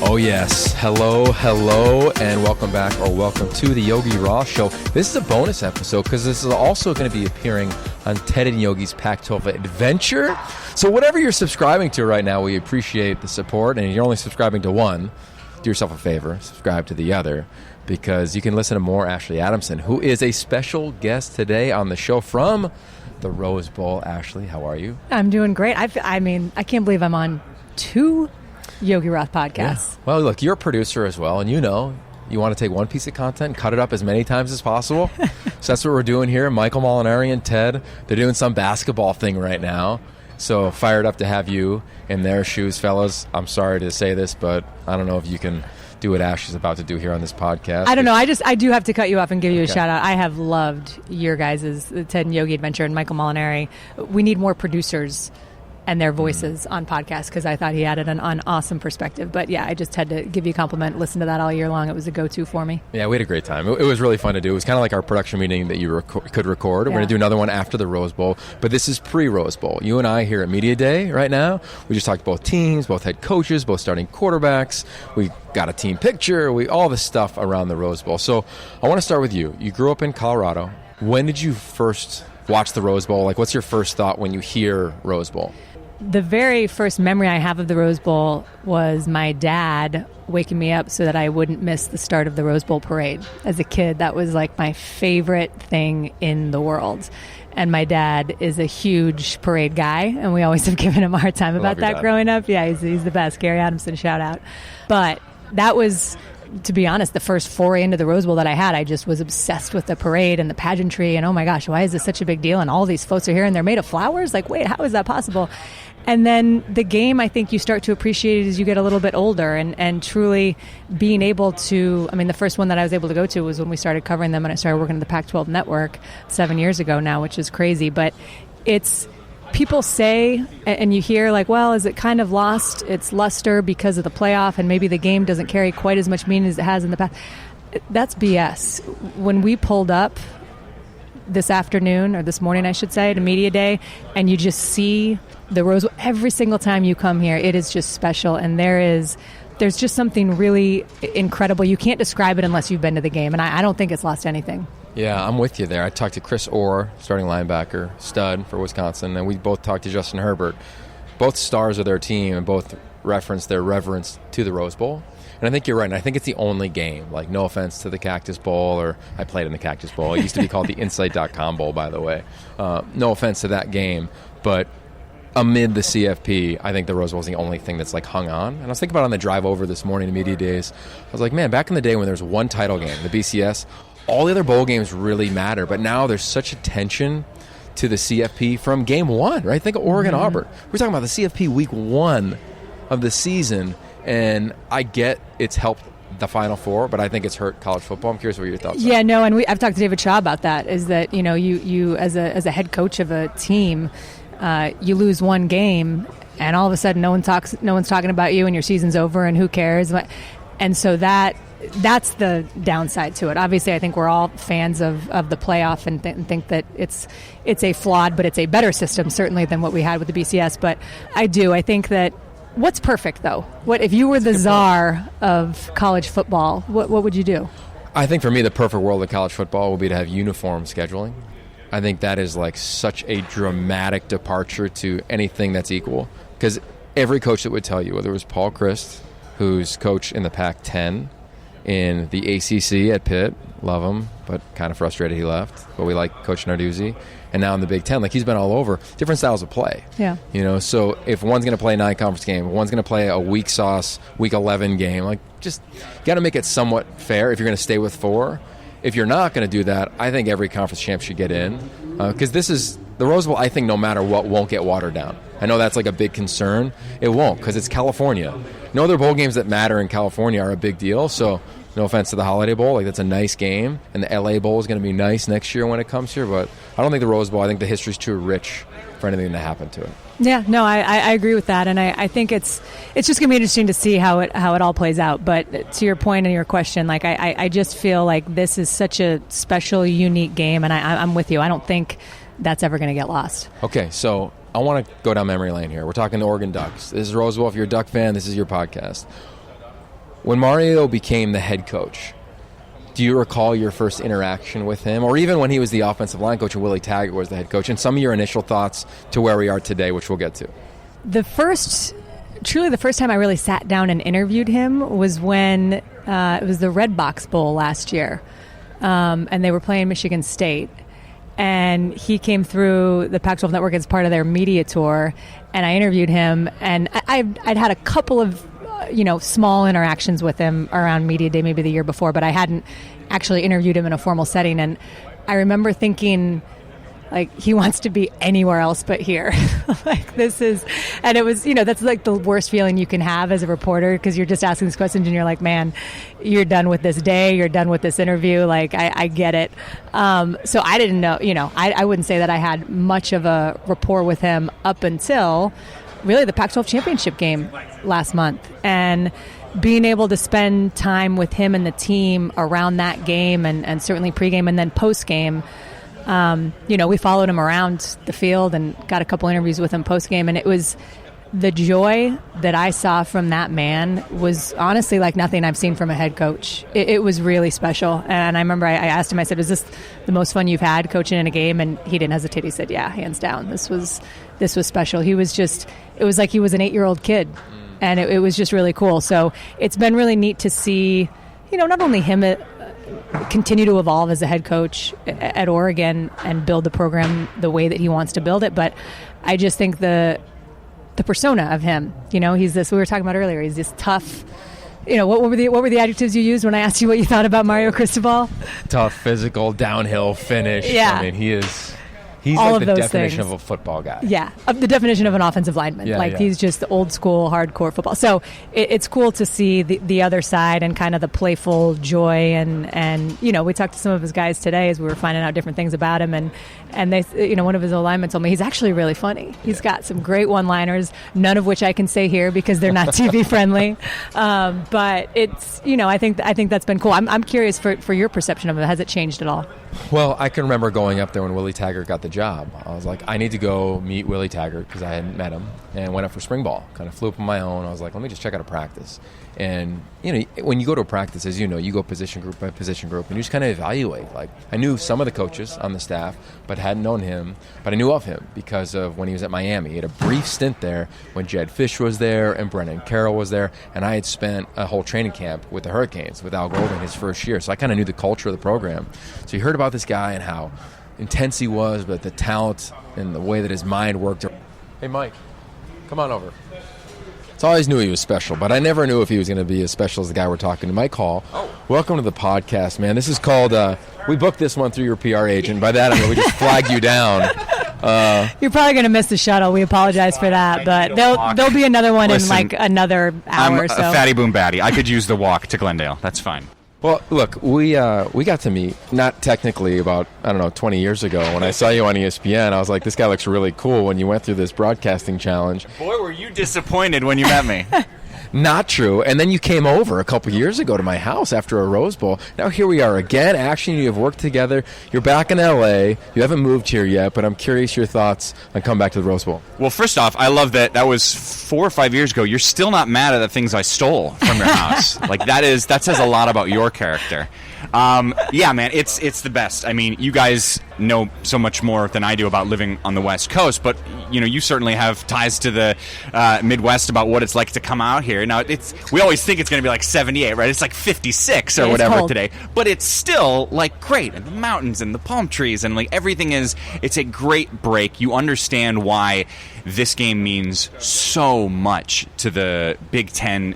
Oh yes, hello, and welcome back, or welcome to the Yogi Roth Show. This is a bonus episode because this is also going to be appearing on Ted and Yogi's Pac-12 Adventure. So whatever you're subscribing to right now, we appreciate the support, and if you're only subscribing to one, do yourself a favor, subscribe to the other, because you can listen to more Ashley Adamson, who is a special guest today on the show from the Rose Bowl. Ashley, how are you? I'm doing great. I can't believe I'm on 2 Yogi Roth podcasts. Yeah. Well, look, you're a producer as well, and you want to take one piece of content and cut it up as many times as possible. So that's what we're doing here. Michael Molinari and Ted, they're doing some basketball thing right now. So fired up to have you in their shoes, fellas. I'm sorry to say this, but I don't know if you can do what Ashley's about to do here on this podcast. I don't know. I do have to cut you off and give you a shout out. I have loved your guys' Ted and Yogi Adventure and Michael Molinari. We need more producers and their voices on podcasts, because I thought he added an awesome perspective. But yeah, I just had to give you a compliment. Listen to that all year long. It was a go-to for me. Yeah, we had a great time. It was really fun to do. It was kind of like our production meeting that you could record. Yeah. We're going to do another one after the Rose Bowl, but this is pre-Rose Bowl. You and I here at Media Day right now, we just talked both teams, both head coaches, both starting quarterbacks. We got a team picture, all the stuff around the Rose Bowl. So I want to start with you. You grew up in Colorado. When did you first watch the Rose Bowl? Like, what's your first thought when you hear Rose Bowl? The very first memory I have of the Rose Bowl was my dad waking me up so that I wouldn't miss the start of the Rose Bowl parade. As a kid, that was like my favorite thing in the world. And my dad is a huge parade guy, and we always have given him a hard time about that growing up. Yeah, he's the best. Gary Adamson, shout out. But that was, to be honest, the first foray into the Rose Bowl that I had. I just was obsessed with the parade and the pageantry, and oh my gosh, why is this such a big deal? And all these floats are here, and they're made of flowers? Like, wait, how is that possible? And then the game, I think you start to appreciate it as you get a little bit older, and truly being able to, the first one that I was able to go to was when we started covering them, and I started working at the Pac-12 network 7 years ago now, which is crazy. But it's, people say, and you hear like, well, is it kind of lost its luster because of the playoff, and maybe the game doesn't carry quite as much meaning as it has in the past? That's BS. When we pulled up this afternoon, or this morning I should say, to Media Day, and you just see the Rose Bowl every single time you come here, it is just special, and there's just something really incredible. You can't describe it unless you've been to the game, and I don't think it's lost anything. Yeah, I'm with you there. I talked to Chris Orr, starting linebacker, stud for Wisconsin, and we both talked to Justin Herbert, both stars of their team, and both referenced their reverence to the Rose Bowl. And I think you're right, and I think it's the only game, like, no offense to the Cactus Bowl, or I played in the Cactus Bowl. It used to be called the Insight.com Bowl, by the way. No offense to that game, but amid the CFP, I think the Rose Bowl is the only thing that's like hung on. And I was thinking about it on the drive over this morning to Media Days. I was like, man, back in the day when there was one title game, the BCS, all the other bowl games really matter. But now there's such attention to the CFP from game one, right? Think of Oregon Auburn. We're talking about the CFP week 1 of the season, and I get it's helped the Final Four, but I think it's hurt college football. I'm curious what your thoughts are. Yeah, no, and I've talked to David Shaw about that, is that, you as a head coach of a team, you lose one game, and all of a sudden no one's talking about you, and your season's over, and who cares? And so that's the downside to it. Obviously, I think we're all fans of the playoff, and think that it's a flawed, but it's a better system certainly than what we had with the BCS. But I think that what's perfect though? What if you were the czar of college football? What would you do? I think for me, the perfect world of college football would be to have uniform scheduling. I think that is like such a dramatic departure to anything that's equal. Because every coach that would tell you, whether it was Paul Chryst, who's coach in the Pac-10, in the ACC at Pitt, love him, but kind of frustrated he left. But we like Coach Narduzzi. And now in the Big Ten, like, he's been all over. Different styles of play. Yeah. So if one's going to play a 9-conference game, one's going to play a weak sauce, week 11 game, like, just got to make it somewhat fair if you're going to stay with 4. If you're not going to do that, I think every conference champ should get in. Because this is the Rose Bowl, I think no matter what, won't get watered down. I know that's like a big concern. It won't, because it's California. No other bowl games that matter in California are a big deal. So no offense to the Holiday Bowl, like, that's a nice game. And the LA Bowl is going to be nice next year when it comes here. But I don't think the Rose Bowl, I think the history's too rich for anything to happen to it. Yeah, no, I agree with that, and I think it's just going to be interesting to see how it all plays out. But to your point and your question, like, I just feel like this is such a special, unique game, and I'm with you. I don't think that's ever going to get lost. Okay, so I want to go down memory lane here. We're talking the Oregon Ducks. This is Rose Bowl. If you're a Duck fan, this is your podcast. When Mario became the head coach, do you recall your first interaction with him, or even when he was the offensive line coach and Willie Taggart was the head coach, and some of your initial thoughts to where we are today, which we'll get to? Truly the first time I really sat down and interviewed him was when it was the Red Box Bowl last year, and they were playing Michigan State. And he came through the Pac-12 Network as part of their media tour, and I interviewed him. And I'd had a couple of small interactions with him around Media Day, maybe the year before, but I hadn't actually interviewed him in a formal setting. And I remember thinking, like, he wants to be anywhere else but here. Like, this is, and it was, that's like the worst feeling you can have as a reporter, because you're just asking these questions and you're like, man, you're done with this day, you're done with this interview. Like, I get it. So I didn't know, I wouldn't say that I had much of a rapport with him up until really the Pac-12 championship game last month. And being able to spend time with him and the team around that game, and certainly pregame and then postgame. We followed him around the field and got a couple interviews with him postgame, and it was the joy that I saw from that man was honestly like nothing I've seen from a head coach. It was really special. And I remember I asked him, I said, "Is this the most fun you've had coaching in a game?" And he didn't hesitate. He said, "Yeah, hands down. This was special." He was it was like he was an 8-year-old kid, and it was just really cool. So it's been really neat to see, not only him continue to evolve as a head coach at Oregon and build the program the way that he wants to build it, but I just think the persona of him, he's this, we were talking about earlier, he's this tough, what were the adjectives you used when I asked you what you thought about Mario Cristobal? Tough, physical, downhill finish. Yeah. I mean, he's all like of the those definition things. of a football guy. Yeah, of the definition of an offensive lineman. He's just the old school, hardcore football. So it's cool to see the other side and kind of the playful joy. And we talked to some of his guys today as we were finding out different things about him. And they, one of his old linemen told me he's actually really funny. He's got some great one-liners, none of which I can say here because they're not TV friendly. But it's, I think that's been cool. I'm curious for your perception of it. Has it changed at all? Well, I can remember going up there when Willie Taggart got the job. I was like, I need to go meet Willie Taggart because I hadn't met him, and went up for spring ball. Kind of flew up on my own. I was like, let me just check out a practice. And, when you go to a practice, as you go position group by position group, and you just kind of evaluate. Like, I knew some of the coaches on the staff, but hadn't known him. But I knew of him because of when he was at Miami. He had a brief stint there when Jed Fish was there and Brennan Carroll was there, and I had spent a whole training camp with the Hurricanes with Al Golden his first year. So I kind of knew the culture of the program. So you heard about this guy and how intense he was, but the talent and the way that his mind worked. Hey, Mike, come on over. So I always knew he was special, but I never knew if he was going to be as special as the guy we're talking to. Mike Hall, welcome to the podcast, man. This is called, we booked this one through your PR agent. By that, I mean we just flagged you down. You're probably going to miss the shuttle. We apologize for that, but there'll be another one in like another hour or so. I'm a fatty boom batty. I could use the walk to Glendale. That's fine. Well, look, we got to meet, not technically about, 20 years ago. When I saw you on ESPN, I was like, this guy looks really cool when you went through this broadcasting challenge. Boy, were you disappointed when you met me. Not true. And then you came over a couple years ago to my house after a Rose Bowl. Now here we are again. Actually, you have worked together. You're back in L.A. You haven't moved here yet, but I'm curious your thoughts on coming back to the Rose Bowl. Well, first off, I love that was 4 or 5 years ago. You're still not mad at the things I stole from your house. Like that says a lot about your character. Yeah, man, it's the best. I mean, you guys know so much more than I do about living on the West Coast, but you certainly have ties to the Midwest about what it's like to come out here. Now, we always think it's going to be like 78, right? It's like 56 or whatever today, but it's still like great, and the mountains and the palm trees and like everything it's a great break. You understand why this game means so much to the Big Ten,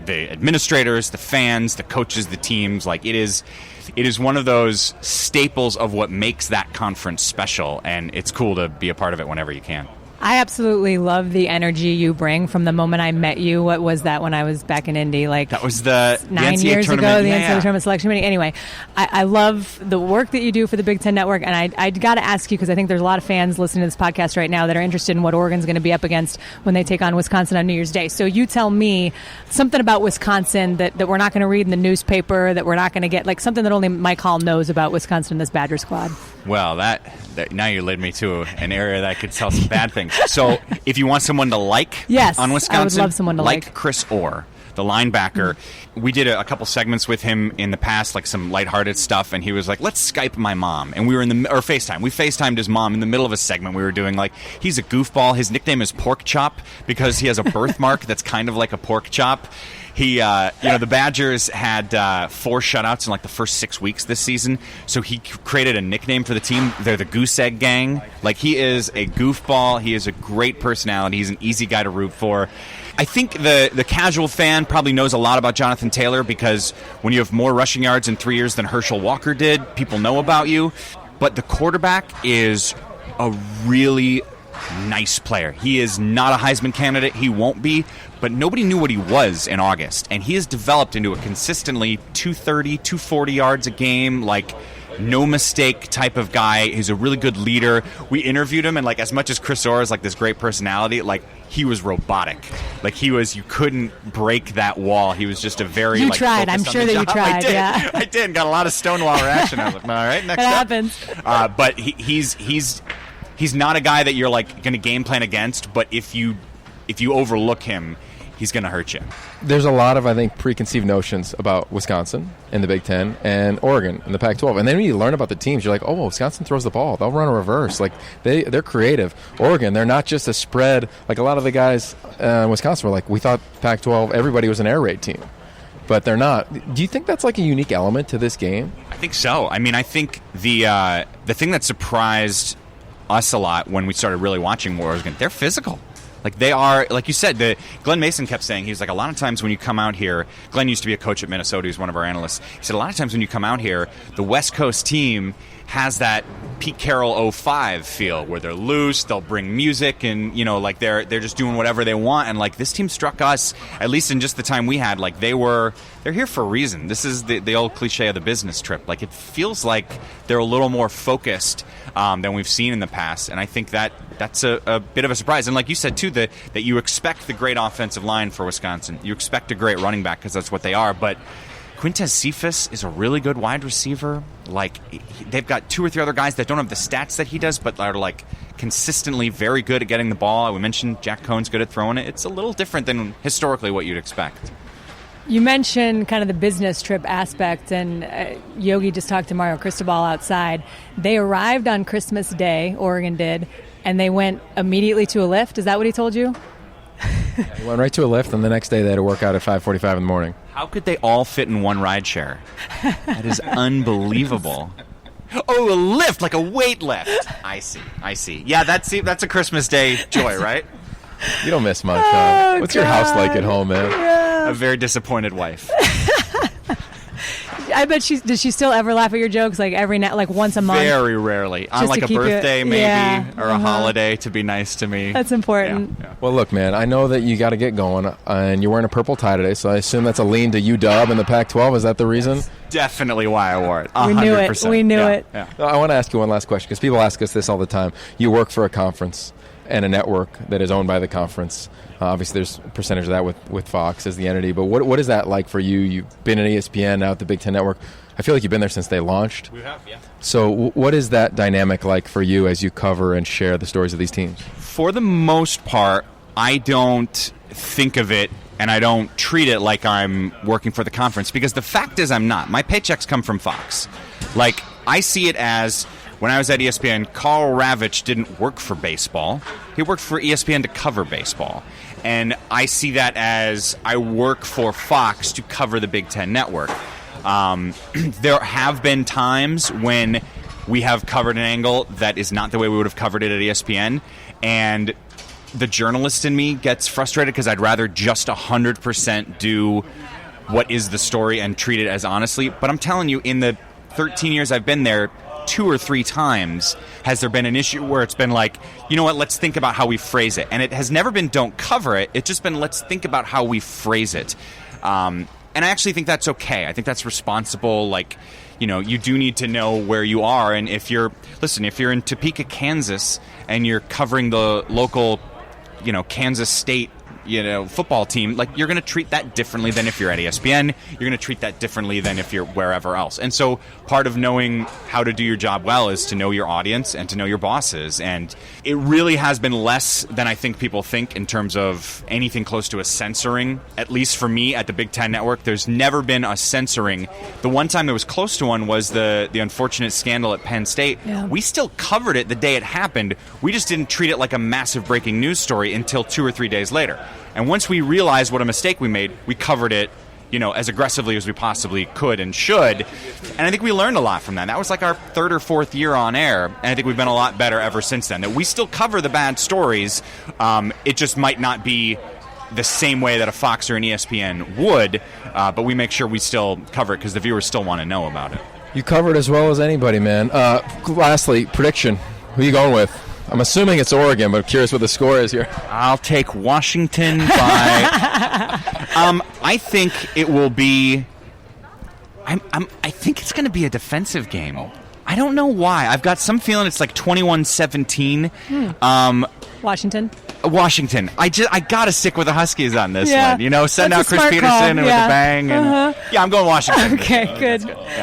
the administrators, the fans, the coaches, the teams. Like it is one of those staples of what makes that conference special, and it's cool to be a part of it whenever you can. I absolutely love the energy you bring from the moment I met you. What was that when I was back in Indy? Like that was the 9 NCAA years tournament. ago, the NCAA tournament selection committee. Anyway, I love the work that you do for the Big Ten Network, and I got to ask you because I think there's a lot of fans listening to this podcast right now that are interested in what Oregon's going to be up against when they take on Wisconsin on New Year's Day. So you tell me something about Wisconsin that we're not going to read in the newspaper, that we're not going to get, like something that only Mike Hall knows about Wisconsin and this Badger squad. Well, that now you led me to an area that I could tell some bad things. So if you want someone to like on Wisconsin, I would love someone to like Chris Orr. the linebacker. We did a couple segments with him in the past, like some lighthearted stuff, and he was like, let's Skype my mom. And we were or FaceTime. We FaceTimed his mom in the middle of a segment we were doing. Like, he's a goofball. His nickname is Pork Chop because he has a birthmark that's kind of like a pork chop. He, the Badgers had 4 shutouts in like the first 6 weeks this season, so he created a nickname for the team. They're the Goose Egg Gang. Like, he is a goofball. He is a great personality. He's an easy guy to root for. I think the casual fan probably knows a lot about Jonathan Taylor because when you have more rushing yards in 3 years than Herschel Walker did, people know about you. But the quarterback is a really nice player. He is not a Heisman candidate. He won't be. But nobody knew what he was in August. And he has developed into a consistently 230, 240 yards a game, like, no mistake type of guy. He's a really good leader. We interviewed him, and like, as much as Chris Orr is like this great personality, like, he was robotic. Like, you couldn't break that wall. He was just a very You tried. I'm sure that you tried. I did. Yeah. I did. Got a lot of stonewall reaction. I was like, all right, next It up. happens. But he's not a guy that you're like going to game plan against. But if you overlook him, he's going to hurt you. There's a lot of, I think, preconceived notions about Wisconsin in the Big Ten and Oregon in the Pac-12. And then when you learn about the teams, you're like, oh, Wisconsin throws the ball. They'll run a reverse. Like, they're creative. Oregon, they're not just a spread. Like, a lot of the guys in Wisconsin were like, we thought Pac-12, everybody was an air raid team. But they're not. Do you think that's like a unique element to this game? I think so. I mean, I think the thing that surprised us a lot when we started really watching Oregon, they're physical. Like, they are, like you said, Glenn Mason kept saying, he was like, a lot of times when you come out here, Glenn used to be a coach at Minnesota, he's one of our analysts, he said a lot of times when you come out here, the West Coast team has that Pete Carroll 05 feel, where they're loose, they'll bring music, and, like, they're just doing whatever they want, and, like, this team struck us, at least in just the time we had, like, they're here for a reason. This is the old cliche of the business trip. Like, it feels like they're a little more focused than we've seen in the past, and I think that's a bit of a surprise. And like you said, too, that you expect the great offensive line for Wisconsin. You expect a great running back because that's what they are, but Quintez Cephas is a really good wide receiver. Like, they've got 2 or 3 other guys that don't have the stats that he does, but are, like, consistently very good at getting the ball. We mentioned Jack Cohn's good at throwing it. It's a little different than historically what you'd expect. You mentioned kind of the business trip aspect, and Yogi just talked to Mario Cristobal outside. They arrived on Christmas Day, Oregon did, and they went immediately to a lift. Is that what he told you? He went right to a lift, and the next day they had to work out at 5:45 in the morning. How could they all fit in one ride share? That is unbelievable. Oh, a lift, like a weight lift. I see. Yeah, that's a Christmas Day joy, right? You don't miss much, huh? What's your house like at home, man? Yeah. A very disappointed wife. I bet does she still ever laugh at your jokes, like every night, like once a month? Very rarely. On like a birthday maybe, or a holiday, to be nice to me. That's important. Yeah. Well, look, man, I know that you got to get going, and you're wearing a purple tie today, so I assume that's a lean to UW in the Pac-12. Is that the reason? That's definitely why I wore it. 100%. We knew it. Yeah. I want to ask you one last question, because people ask us this all the time. You work for a conference and a network that is owned by the conference. Obviously, there's a percentage of that with Fox as the entity. But what is that like for you? You've been at ESPN, now at the Big Ten Network. I feel like you've been there since they launched. We have, yeah. So what is that dynamic like for you as you cover and share the stories of these teams? For the most part, I don't think of it and I don't treat it like I'm working for the conference, because the fact is I'm not. My paychecks come from Fox. Like, I see it as, when I was at ESPN, Carl Ravitch didn't work for baseball. He worked for ESPN to cover baseball. And I see that as I work for Fox to cover the Big Ten Network. There have been times when we have covered an angle that is not the way we would have covered it at ESPN, and the journalist in me gets frustrated because I'd rather just 100% do what is the story and treat it as honestly. But I'm telling you, in the 13 years I've been there, 2 or 3 times has there been an issue where it's been like, you know what, let's think about how we phrase it. And it has never been don't cover it. It's just been let's think about how we phrase it. And I actually think that's okay. I think that's responsible. Like, you know, you do need to know where you are. And if you're in Topeka, Kansas, and you're covering the local, you know, Kansas State football team, like, you're going to treat that differently than if you're at ESPN. You're going to treat that differently than if you're wherever else. And so part of knowing how to do your job well is to know your audience and to know your bosses. And it really has been less than I think people think in terms of anything close to a censoring. At least for me at the Big Ten Network, there's never been a censoring. The one time there was close to one was the unfortunate scandal at Penn State. Yeah. We still covered it the day it happened. We just didn't treat it like a massive breaking news story until 2 or 3 days later. And once we realized what a mistake we made, we covered it, as aggressively as we possibly could and should. And I think we learned a lot from that. That was like our 3rd or 4th year on air, and I think we've been a lot better ever since then. That we still cover the bad stories. It just might not be the same way that a Fox or an ESPN would, but we make sure we still cover it because the viewers still want to know about it. You cover it as well as anybody, man. Lastly, prediction. Who are you going with? I'm assuming it's Oregon, but I'm curious what the score is here. I'll take Washington by... I think it will be... I think it's going to be a defensive game. I don't know why. I've got some feeling it's like 21-17. Washington. I got to stick with the Huskies on this Yeah. one. Send out That's a Chris smart Peterson call. with a bang. And, I'm going Washington. Okay, good.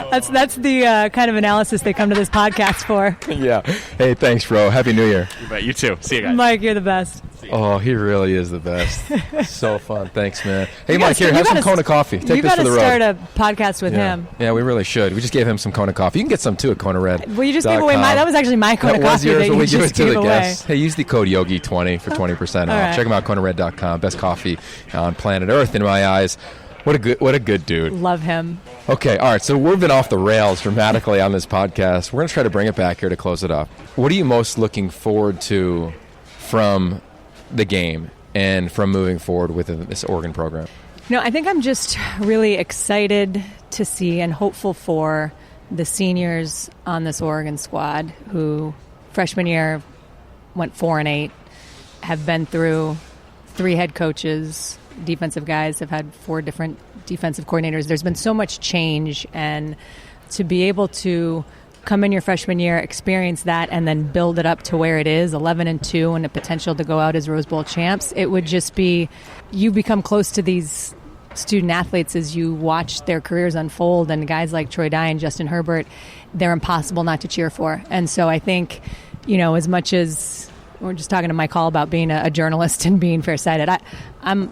That's the kind of analysis they come to this podcast for. Yeah. Hey, thanks, bro. Happy New Year. You bet. You too. See you guys. Mike, you're the best. Oh, he really is the best. So fun. Thanks, man. Hey, You Mike, gotta- here, you have some gotta- Kona coffee. Take you this got for to the road. start a podcast with Yeah. him. Yeah, we really should. We just gave him some Kona coffee. You can get some too at Kona Red. Well, you just gave away my. That was actually my Kona That was coffee yours, that but you we give just it to gave the away. guests. Hey, use the code Yogi20 for 20% off. All right. Check him out, KonaRed.com. Best coffee on planet Earth in my eyes. What a good dude. Love him. Okay, all right. So we've been off the rails dramatically on this podcast. We're going to try to bring it back here to close it up. What are you most looking forward to from the game and from moving forward with this Oregon program? I think I'm just really excited to see and hopeful for the seniors on this Oregon squad who freshman year went 4-8, have been through 3 head coaches, defensive guys, have had 4 different defensive coordinators. There's been so much change, and to be able to come in your freshman year, experience that, and then build it up to where it is, 11-2, and the potential to go out as Rose Bowl champs, it would just be, you become close to these student athletes as you watch their careers unfold, and guys like Troy Dye and Justin Herbert, they're impossible not to cheer for. And so I think, as much as we're just talking to Mike Hall about being a journalist and being fair-sighted, I'm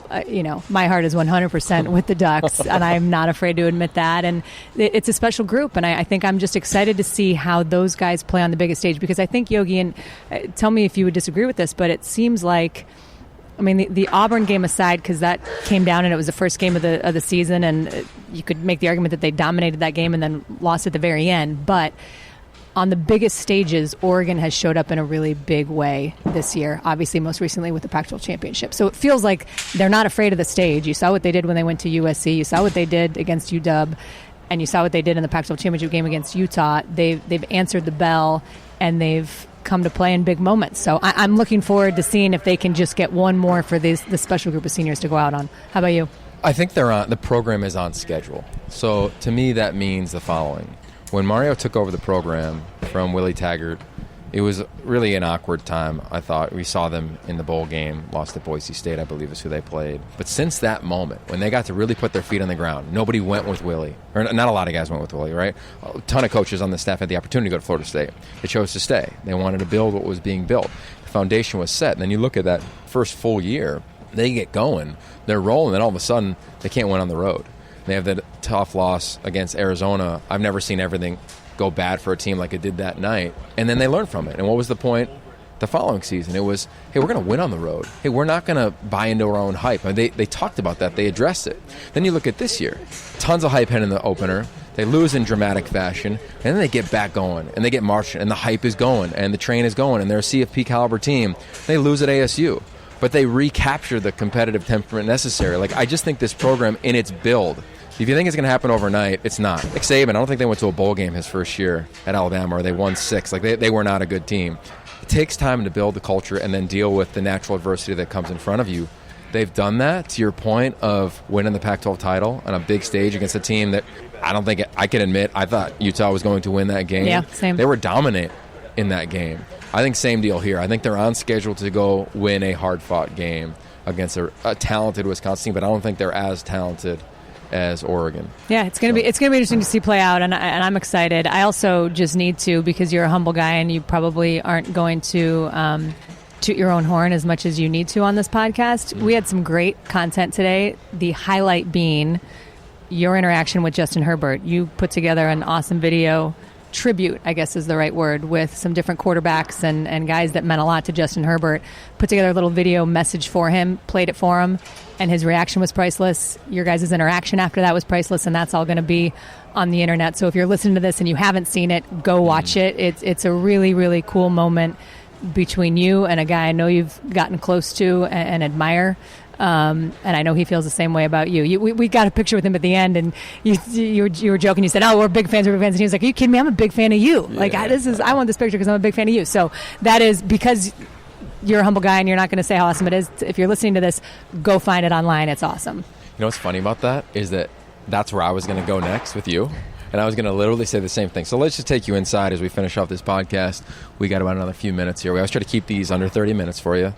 my heart is 100% with the Ducks, and I'm not afraid to admit that. And it's a special group, and I think I'm just excited to see how those guys play on the biggest stage, because I think, Yogi, and tell me if you would disagree with this, but it seems like, the Auburn game aside, because that came down and it was the first game of the season, and you could make the argument that they dominated that game and then lost at the very end. But on the biggest stages, Oregon has showed up in a really big way this year, obviously most recently with the Pac-12 championship. So it feels like they're not afraid of the stage. You saw what they did when they went to USC. You saw what they did against UW, and you saw what they did in the Pac-12 championship game against Utah. They've answered the bell, and they've come to play in big moments. So I'm looking forward to seeing if they can just get one more for this special group of seniors to go out on. How about you? I think the program is on schedule. So to me, that means the following. When Mario took over the program from Willie Taggart, it was really an awkward time, I thought. We saw them in the bowl game, lost to Boise State, I believe is who they played. But since that moment, when they got to really put their feet on the ground, nobody went with Willie. Or not a lot of guys went with Willie, right? A ton of coaches on the staff had the opportunity to go to Florida State. They chose to stay. They wanted to build what was being built. The foundation was set. And then you look at that first full year, they get going, they're rolling, and all of a sudden, they can't win on the road. They have that tough loss against Arizona. I've never seen everything go bad for a team like it did that night. And then they learned from it. And what was the point the following season? It was, hey, we're going to win on the road. Hey, we're not going to buy into our own hype. And they talked about that. They addressed it. Then you look at this year. Tons of hype heading in the opener. They lose in dramatic fashion. And then they get back going. And they get marching. And the hype is going. And the train is going. And they're a CFP caliber team. They lose at ASU. But they recapture the competitive temperament necessary. I just think this program in its build, if you think it's going to happen overnight, it's not. Nick Saban, I don't think they went to a bowl game his first year at Alabama, or they won 6. They were not a good team. It takes time to build the culture and then deal with the natural adversity that comes in front of you. They've done that, to your point of winning the Pac-12 title on a big stage against a team that I don't think I can admit I thought Utah was going to win that game. Yeah, same. They were dominant in that game. I think same deal here. I think they're on schedule to go win a hard-fought game against a talented Wisconsin team, but I don't think they're as talented as Oregon. Yeah, it's gonna be interesting to see play out, and I'm excited. I also just need to, because you're a humble guy and you probably aren't going to toot your own horn as much as you need to on this podcast. We had some great content today. The highlight being your interaction with Justin Herbert. You put together an awesome video tribute, I guess is the right word, with some different quarterbacks and guys that meant a lot to Justin Herbert. Put together a little video message for him, played it for him, and his reaction was priceless. Your guys' interaction after that was priceless, and that's all going to be on the internet. So if you're listening to this and you haven't seen it, go watch it. It's a really, really cool moment between you and a guy I know you've gotten close to and admire. And I know he feels the same way about you. We got a picture with him at the end, and you were joking. You said, "Oh, we're big fans, and he was like, "Are you kidding me? I'm a big fan of you. Yeah. Like, I want this picture because I'm a big fan of you." So that is because you're a humble guy, and you're not going to say how awesome it is. If you're listening to this, go find it online. It's awesome. You know what's funny about that is that's where I was going to go next with you. And I was going to literally say the same thing. So let's just take you inside as we finish off this podcast. We got about another few minutes here. We always try to keep these under 30 minutes for you.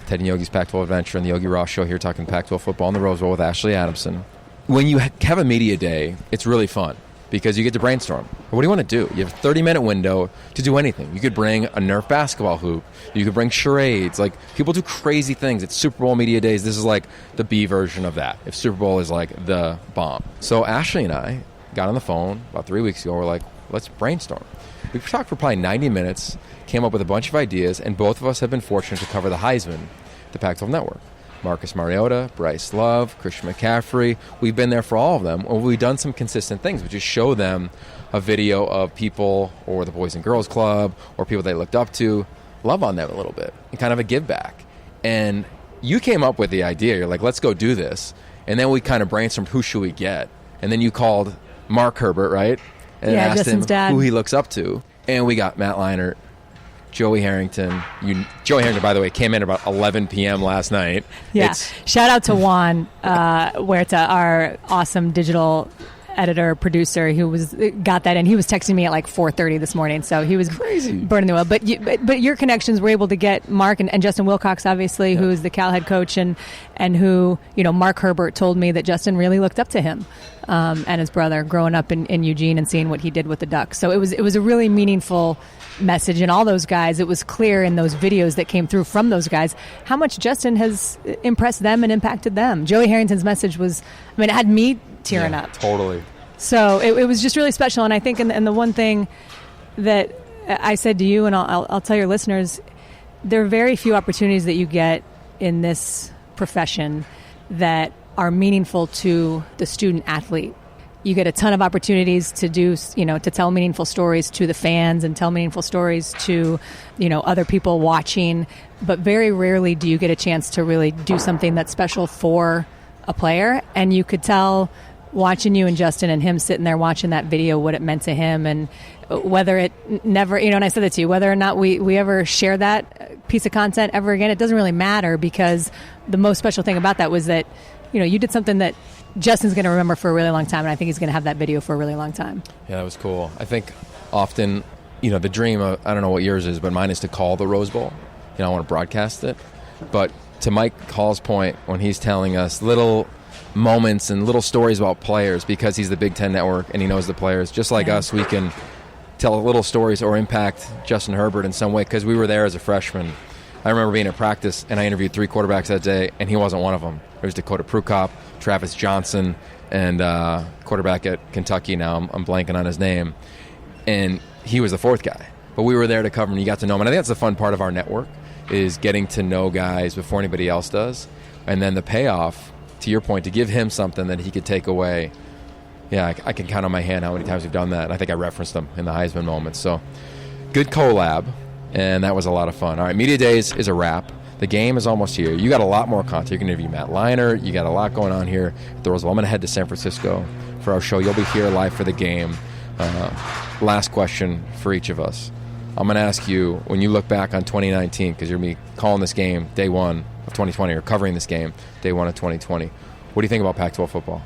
Ted and Yogi's Pac-12 Adventure and the Yogi Roth Show here, talking Pac-12 football in the Rose Bowl with Ashley Adamson. When you have a media day, it's really fun because you get to brainstorm. What do you want to do? You have a 30-minute window to do anything. You could bring a Nerf basketball hoop. You could bring charades. Like, people do crazy things. It's Super Bowl media days. This is like the B version of that, if Super Bowl is like the bomb. So Ashley and I got on the phone about 3 weeks ago. We're like, let's brainstorm. We talked for probably 90 minutes, came up with a bunch of ideas, and both of us have been fortunate to cover the Heisman, the Pac-12 Network. Marcus Mariota, Bryce Love, Christian McCaffrey. We've been there for all of them. And we've done some consistent things, which is show them a video of people or the Boys and Girls Club or people they looked up to, love on them a little bit, and kind of a give back. And you came up with the idea. You're like, let's go do this. And then we kind of brainstormed, who should we get? And then you called Mark Herbert, right? And asked Justin's him dad, who he looks up to. And we got Matt Leinart, Joey Harrington. Joey Harrington, by the way, came in about 11 p.m. last night. Yeah. Shout out to Juan, our awesome digital editor, producer, who got that in. He was texting me at like 4:30 this morning, so he was crazy burning the oil. But your connections were able to get Mark and Justin Wilcox, obviously, yeah, who's the Cal head coach, and who, Mark Herbert told me that Justin really looked up to him and his brother growing up in Eugene and seeing what he did with the Ducks. So it was a really meaningful message, and all those guys, it was clear in those videos that came through from those guys how much Justin has impressed them and impacted them. Joey Harrington's message was, it had me tearing up. Totally. So it was just really special, and I think, and the one thing that I said to you, and I'll tell your listeners, there are very few opportunities that you get in this profession that are meaningful to the student athlete. You get a ton of opportunities to do, to tell meaningful stories to the fans and tell meaningful stories to, other people watching. But very rarely do you get a chance to really do something that's special for a player. And you could tell, watching you and Justin and him sitting there watching that video, what it meant to him, and whether it never, and I said it to you, whether or not we ever share that piece of content ever again, it doesn't really matter, because the most special thing about that was that, you did something that Justin's going to remember for a really long time, and I think he's going to have that video for a really long time. Yeah, that was cool. I think often, the dream of, I don't know what yours is, but mine is to call the Rose Bowl. I want to broadcast it. But to Mike Hall's point, when he's telling us little moments and little stories about players, because he's the Big Ten Network and he knows the players, just like us, we can tell little stories or impact Justin Herbert in some way, because we were there as a freshman. I remember being at practice, and I interviewed 3 quarterbacks that day, and he wasn't one of them. There was Dakota Prukop, Travis Johnson, and quarterback at Kentucky now. I'm blanking on his name. And he was the 4th guy. But we were there to cover him, and you got to know him. And I think that's the fun part of our network, is getting to know guys before anybody else does. And then the payoff, to your point, to give him something that he could take away. Yeah, I can count on my hand how many times we've done that. I think I referenced them in the Heisman moments. So, good collab, and that was a lot of fun. All right, Media Days is a wrap. The game is almost here. You got a lot more content. You can interview Matt Leinart. You got a lot going on here at the Rose Bowl. I'm going to head to San Francisco for our show. You'll be here live for the game. Last question for each of us. I'm going to ask you, when you look back on 2019, because you're going to be calling this game day 1 of 2020, or covering this game day 1 of 2020, what do you think about Pac-12 football?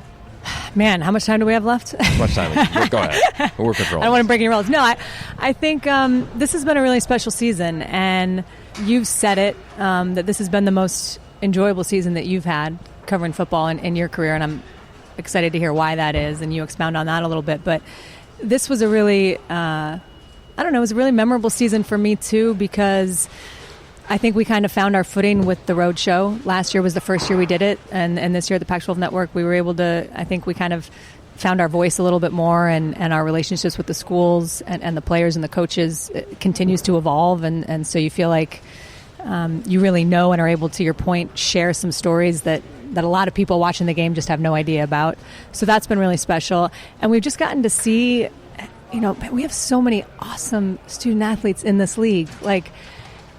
Man, how much time do we have left? Much time. Go ahead. We're controlling. I don't want to break any rules. No, I think this has been a really special season, and you've said it, that this has been the most enjoyable season that you've had covering football in your career, and I'm excited to hear why that is, and you expound on that a little bit. But this was a really, it was a really memorable season for me too, because I think we kind of found our footing with the road show. Last year was the first year we did it, and this year at the Pac-12 Network, we were able to, I think we kind of found our voice a little bit more, and our relationships with the schools and the players and the coaches continues to evolve, and so you feel like you really know and are able, to your point, share some stories that a lot of people watching the game just have no idea about. So that's been really special. And we've just gotten to see, we have so many awesome student athletes in this league.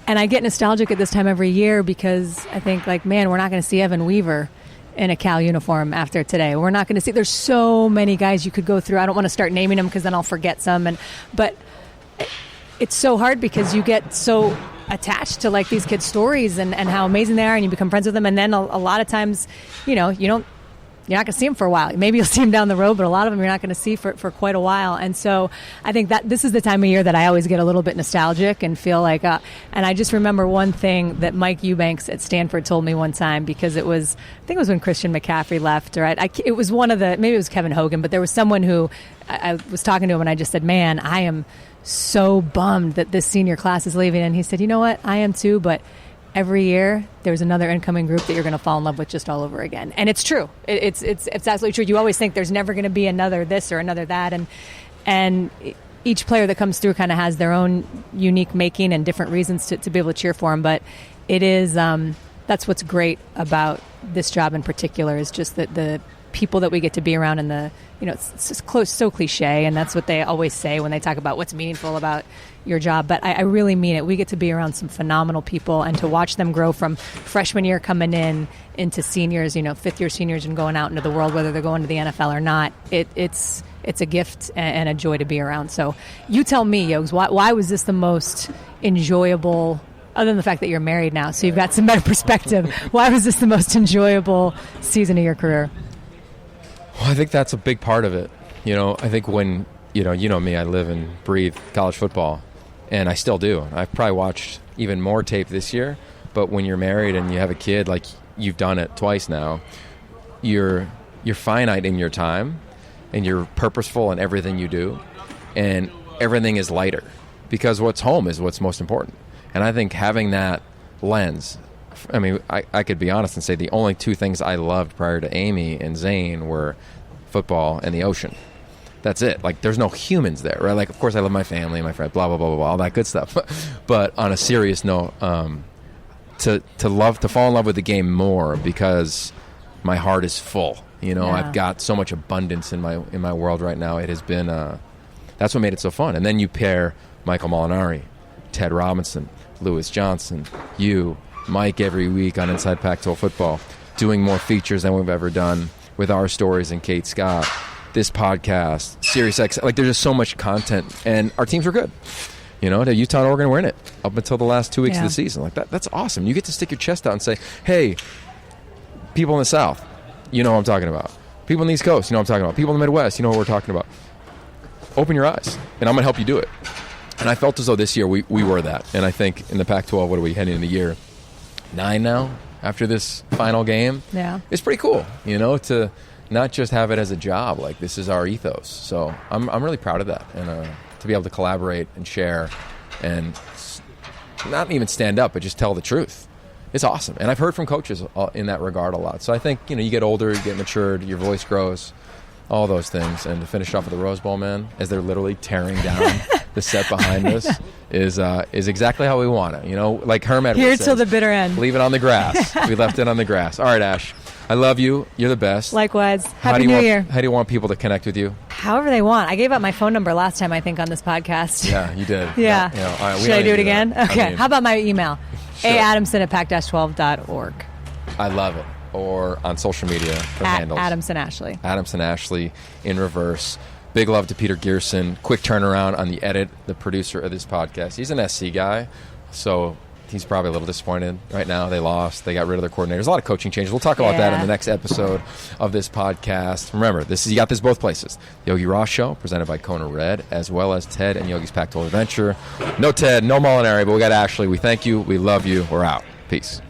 And I get nostalgic at this time every year because I think, man, we're not going to see Evan Weaver in a Cal uniform after today. We're not going to see. There's so many guys you could go through. I don't want to start naming them because then I'll forget some. But it's so hard because you get so attached to these kids' stories and how amazing they are, and you become friends with them. And then a lot of times, you're not going to see them for a while. Maybe you'll see them down the road, but a lot of them you're not going to see for quite a while. And so I think that this is the time of year that I always get a little bit nostalgic and feel like, and I just remember one thing that Mike Eubanks at Stanford told me one time, because I think it was when Christian McCaffrey left, or it was maybe it was Kevin Hogan, but there was someone who I was talking to him, and I just said, man, I am so bummed that this senior class is leaving. And he said, you know what, I am too, but every year there's another incoming group that you're going to fall in love with just all over again. And it's true. It's absolutely true. You always think there's never going to be another this or another that. And each player that comes through kind of has their own unique making and different reasons to be able to cheer for them. But it is, that's what's great about this job in particular, is just that the people that we get to be around, and it's just so cliche, and that's what they always say when they talk about what's meaningful about your job. But I really mean it. We get to be around some phenomenal people, and to watch them grow from freshman year coming into seniors, fifth year seniors, and going out into the world, whether they're going to the NFL or not. It's a gift and a joy to be around. So you tell me, Yogs, why was this the most enjoyable, other than the fact that you're married now, so you've got some better perspective, why was this the most enjoyable season of your career? Well, I think that's a big part of it. I think when, you know me, I live and breathe college football, and I still do. I've probably watched even more tape this year, but when you're married and you have a kid, like you've done it twice now, you're finite in your time, and you're purposeful in everything you do, and everything is lighter, because what's home is what's most important. And I think having that lens, I mean, I could be honest and say the only two things I loved prior to Amy and Zane were football and the ocean. That's it. There's no humans there, right? Of course I love my family and my friends, blah, blah, blah, blah, blah, all that good stuff. But on a serious note, to fall in love with the game more, because my heart is full. Yeah. I've got so much abundance in my world right now. It has been, that's what made it so fun. And then you pair Michael Molinari, Ted Robinson, Lewis Johnson, you, Mike, every week on Inside Pac-12 Football, doing more features than we've ever done with our stories and Kate Scott, this podcast, SiriusX. There's just so much content, and our teams were good. To Utah and Oregon, we're in it up until the last 2 weeks of the season. That's awesome. You get to stick your chest out and say, hey, people in the South, you know what I'm talking about. People in the East Coast, you know what I'm talking about. People in the Midwest, you know what we're talking about. Open your eyes, and I'm going to help you do it. And I felt as though this year we were that. And I think in the Pac-12, what are we heading into year 9 now after this final game? Yeah. It's pretty cool, to not just have it as a job. This is our ethos. So I'm really proud of that. And to be able to collaborate and share and not even stand up, but just tell the truth. It's awesome. And I've heard from coaches in that regard a lot. So I think, you get older, you get matured, your voice grows, all those things. And to finish off with the Rose Bowl, man, as they're literally tearing down the set behind us, is exactly how we want it. Like Herm Edwards Here says, till the bitter end. Leave it on the grass. We left it on the grass. All right, Ash. I love you. You're the best. Likewise. Happy New Year. How do you want people to connect with you? However they want. I gave out my phone number last time, I think, on this podcast. Yeah, you did. Yeah. All right, should I do it again? That. Okay. How about my email? Sure. Adamson@pac-12.org. I love it. Or on social media, the handles. Adamson Ashley. Adamson Ashley in reverse. Big love to Peter Gearson. Quick turnaround on the edit, the producer of this podcast. He's an SC guy, so he's probably a little disappointed right now. They lost. They got rid of their coordinators. A lot of coaching changes. We'll talk about that in the next episode of this podcast. Remember, you got this both places. Yogi Roth Show, presented by Kona Red, as well as Ted and Yogi's Pac-12 Adventure. No Ted, no Molinari, but we got Ashley. We thank you. We love you. We're out. Peace.